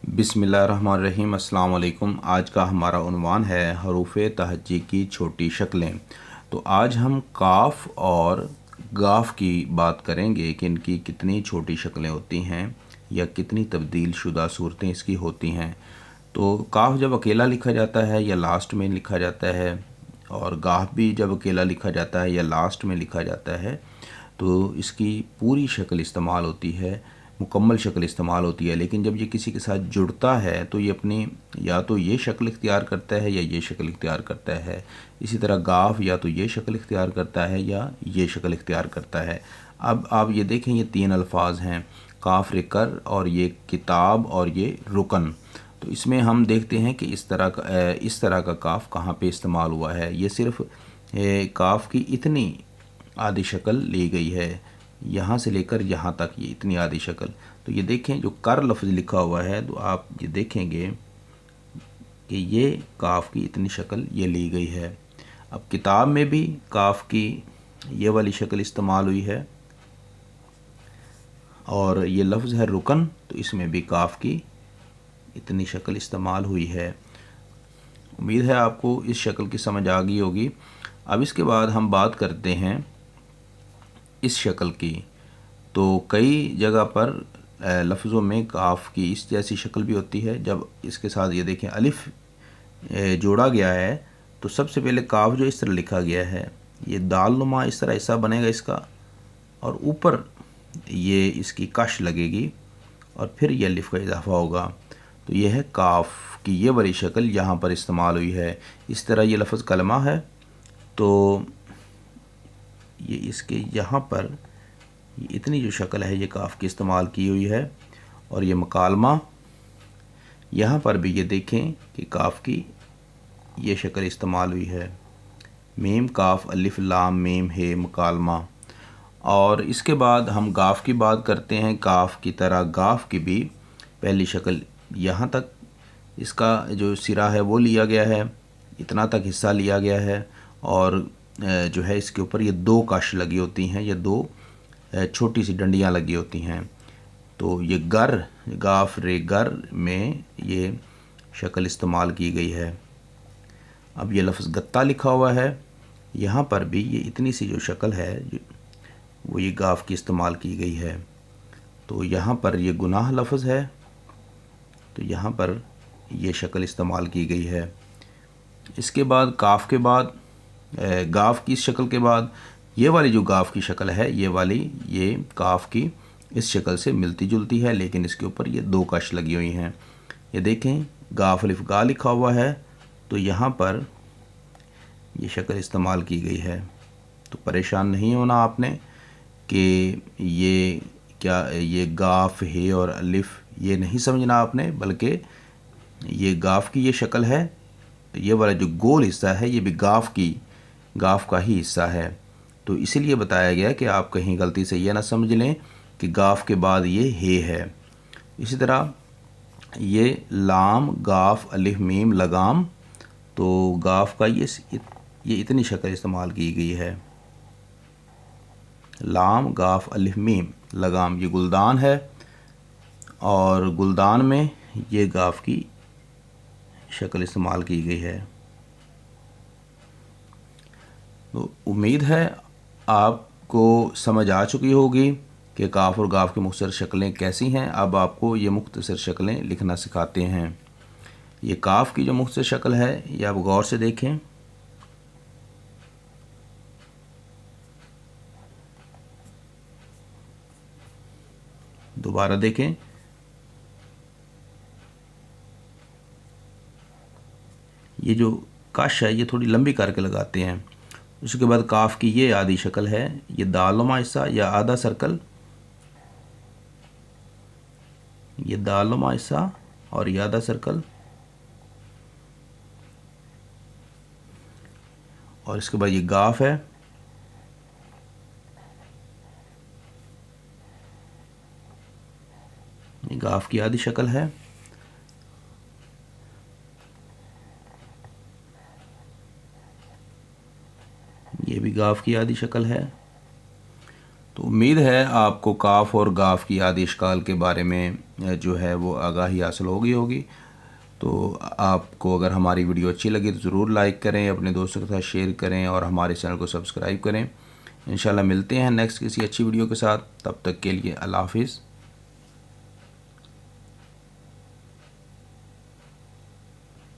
बिस्मिल्लाहिर्रहमानिर्रहीम। अस्सलाम वालेकुम। आज का हमारा उन्वान है हरूफ तहज्जी की छोटी शक्लें। तो आज हम काफ और गाफ की बात करेंगे कि इनकी कितनी छोटी शक्लें होती हैं या कितनी तब्दील शुदा सूरतें इसकी होती हैं। तो काफ जब अकेला लिखा जाता है या लास्ट में लिखा जाता है, और गाफ भी जब अकेला लिखा जाता है या लास्ट में लिखा जाता है, तो इसकी पूरी शक्ल इस्तेमाल होती है, मुकम्मल शक्ल इस्तेमाल होती है। लेकिन जब ये किसी के साथ जुड़ता है तो ये अपनी या तो ये शक्ल इख्तियार करता है या ये शक्ल इख्तियार करता है। इसी तरह गाफ या तो ये शक्ल इख्तियार करता है या ये शक्ल इख्तियार करता है। अब आप ये देखें, ये तीन अल्फाज हैं, काफ रिकर और ये किताब और ये रुकन। तो इसमें हम देखते हैं कि इस तरह का काफ कहाँ पे इस्तेमाल हुआ है। ये सिर्फ काफ की इतनी आधी शक्ल ली गई है, यहाँ से लेकर यहाँ तक, ये इतनी आधी शक्ल। तो ये देखें, जो कर लफ्ज़ लिखा हुआ है, तो आप ये देखेंगे कि ये काफ की इतनी शक्ल ये ली गई है। अब किताब में भी काफ की ये वाली शक्ल इस्तेमाल हुई है, और ये लफ्ज़ है रुकन, तो इसमें भी काफ की इतनी शक्ल इस्तेमाल हुई है। उम्मीद है आपको इस शक्ल की समझ आ गई होगी। अब इसके बाद हम बात करते हैं इस शक्ल की। तो कई जगह पर लफ्ज़ों में काफ की इस जैसी शक्ल भी होती है। जब इसके साथ ये देखें अलिफ जोड़ा गया है, तो सबसे पहले काफ जो इस तरह लिखा गया है, ये दाल नुमा इस तरह हिस्सा बनेगा इसका, और ऊपर ये इसकी कश लगेगी और फिर ये अलिफ का इजाफा होगा। तो ये है काफ की ये वाली शक्ल यहाँ पर इस्तेमाल हुई है। इस तरह ये लफ्ज़ कलमा है, तो ये इसके यहाँ पर ये इतनी जो शक्ल है ये काफ की इस्तेमाल की हुई है। और ये मकालमा, यहाँ पर भी ये देखें कि काफ की ये शक्ल इस्तेमाल हुई है, मीम काफ अलिफ लाम मीम है मकालमा। और इसके बाद हम गाफ की बात करते हैं। काफ की तरह गाफ की भी पहली शक्ल यहाँ तक इसका जो सिरा है वो लिया गया है, इतना तक हिस्सा लिया गया है, और जो है इसके ऊपर ये दो कश लगी होती हैं, ये दो छोटी सी डंडियाँ लगी होती हैं। तो ये गर, गाफ रे गर में ये शक्ल इस्तेमाल की गई है। अब ये लफ्ज़ गत्ता लिखा हुआ है, यहाँ पर भी ये इतनी सी जो शक्ल है वो ये गाफ की इस्तेमाल की गई है। तो यहाँ पर ये गुनाह लफ्ज़ है, तो यहाँ पर ये शक्ल इस्तेमाल की गई है। इसके बाद काफ के बाद गाफ की इस शक्ल के बाद ये वाली जो गाफ की शक्ल है, ये वाली ये काफ की इस शक्ल से मिलती जुलती है, लेकिन इसके ऊपर ये दो कश लगी हुई हैं। ये देखें, गाफ अलिफ गा लिखा हुआ है, तो यहाँ पर ये शक्ल इस्तेमाल की गई है। तो परेशान नहीं होना आपने कि ये क्या, ये गाफ है और अलिफ ये नहीं समझना आपने, बल्कि ये गाफ की ये शक्ल है। तो ये वाला जो गोल हिस्सा है ये भी गाफ का ही हिस्सा है। तो इसीलिए बताया गया कि आप कहीं गलती से ये ना समझ लें कि गाफ के बाद ये हे है। इसी तरह ये लाम गाफ अलिफ मीम लगाम, तो गाफ का ये इतनी शक्ल इस्तेमाल की गई है, लाम गाफ अलिफ मीम लगाम। ये गुलदान है, और गुलदान में ये गाफ की शक्ल इस्तेमाल की गई है। तो उम्मीद है आपको समझ आ चुकी होगी कि काफ और गाफ की मुख्तसर शक्लें कैसी हैं। अब आपको ये मुख्तसर शक्लें लिखना सिखाते हैं। ये काफ की जो मुख्तसर शक्ल है ये आप गौर से देखें। दोबारा देखें, ये जो कश है ये थोड़ी लंबी करके लगाते हैं। उसके बाद काफ की ये आधी शक्ल है, ये दालनुमा हिस्सा या आधा सर्कल, ये दालनुमा हिस्सा और ये आधा सर्कल। और इसके बाद ये गाफ है, ये गाफ की आधी शक्ल है। ये भी गाफ की आधी शक्ल है। तो امید ہے آپ کو کاف اور گاف کی آدی اشکال کے بارے میں جو ہے وہ آگاہی حاصل ہوگی تو آپ کو اگر ہماری ویڈیو اچھی لگی تو ضرور لائک کریں، اپنے دوستوں کے ساتھ شیئر کریں اور ہمارے چینل کو سبسکرائب کریں۔ انشاءاللہ ملتے ہیں نیکسٹ کسی اچھی ویڈیو کے ساتھ، تب تک کے لیے اللہ حافظ۔